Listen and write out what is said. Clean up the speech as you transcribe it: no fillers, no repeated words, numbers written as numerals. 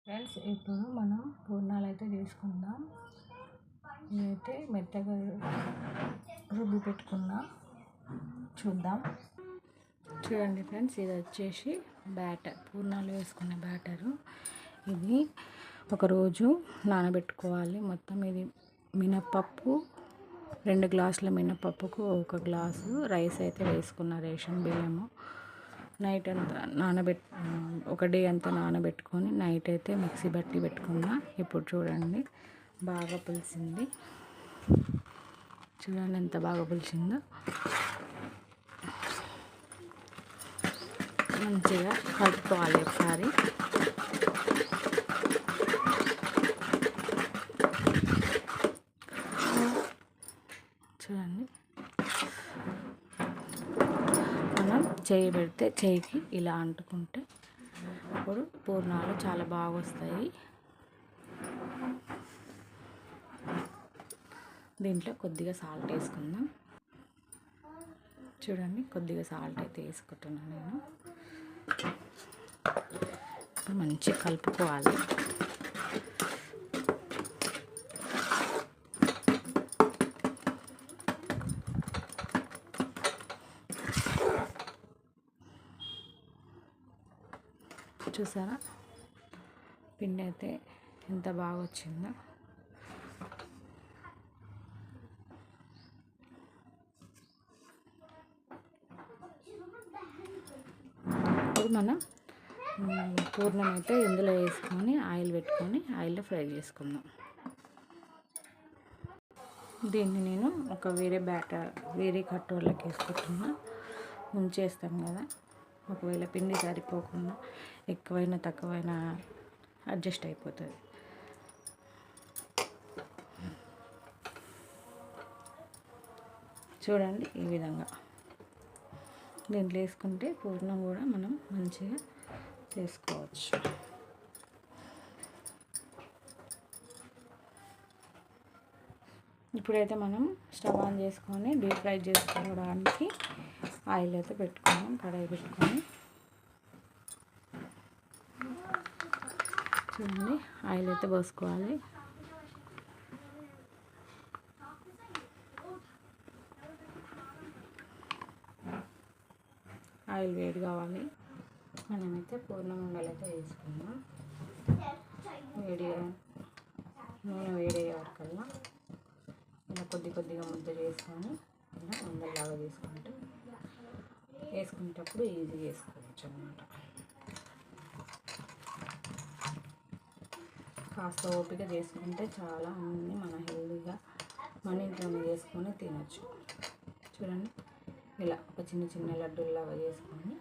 Friends, ఇప్పుడు మనం పూర్ణాలు అయితే చేసుకుందాం. ఇదైతే మెత్తగా రుబ్బి పెట్టుకుందాం. చూద్దాం. చూడండి ఫ్రెండ్స్, ఇది వచ్చేసి బ్యాటర్, పూర్ణాలు వేసుకున్న బ్యాటరు. ఇది ఒకరోజు నానబెట్టుకోవాలి. మొత్తం ఇది మినప్పప్పు, 2 గ్లాసుల మినప్పప్పుకు 1 గ్లాసు రైస్ అయితే వేసుకున్న, రేషన్ బియ్యము. నైట్ అంతా ఒక డే అంతా నానబెట్టుకొని నైట్ అయితే మిక్సీ బట్టి పెట్టుకున్నా. ఇప్పుడు చూడండి బాగా పులిసింది. చూడండి ఎంత బాగా పులిసిందో. మంచిగా కలుపుకోవాలి ఒకసారి. చూడండి, మనం చేయి పెడితే చేయికి ఇలా అంటుకుంటే అప్పుడు పూర్ణాలు చాలా బాగా వస్తాయి. దీంట్లో కొద్దిగా సాల్ట్ వేసుకుందాం. చూడండి, కొద్దిగా సాల్ట్ అయితే వేసుకుంటున్నాను నేను. మంచిగా కలుపుకోవాలి. చూసారా పిండి అయితే ఎంత బాగా వచ్చిందో. ఇప్పుడు మనం పూర్ణం అయితే ఇందులో వేసుకొని ఆయిల్ పెట్టుకొని ఆయిల్లో ఫ్రై చేసుకుందాం. దీన్ని నేను ఒక వేరే కట్టోళ్ళకి వేసుకుంటున్నా. ఉంచేస్తాం కదా, ఒకవేళ పిండి సరిపోకుండా ఎక్కువైనా తక్కువైనా అడ్జస్ట్ అయిపోతుంది. చూడండి, ఈ విధంగా దీంట్లో వేసుకుంటే పూర్ణం కూడా మనం మంచిగా చేసుకోవచ్చు. ఇప్పుడైతే మనం స్టవ్ ఆన్ చేసుకొని డీప్ ఫ్రై చేసుకోవడానికి ఆయిల్ అయితే పెట్టుకున్నాం. కడాయి పెట్టుకొని చూడండి, ఆయిల్ అయితే పోసుకోవాలి. ఆయిల్ వేడి కావాలి. మనమైతే పూర్ణం ఉండలు అయితే వేసుకుందాం. నూనె వేడయ్యే వరకల్లా ఇలా కొద్దిగా ముద్ద చేసుకొని ఇలా ఉండలాగా వేసుకునేటప్పుడు ఈజీగా వేసుకోవచ్చు అన్నమాట. కాస్త ఓపిక చేసుకుంటే చాలా అన్నీ మన హెల్తీగా మన ఇంట్లోనే చేసుకొని తినచ్చు. చూడండి, ఇలా ఒక చిన్న లడ్డూలాగా చేసుకొని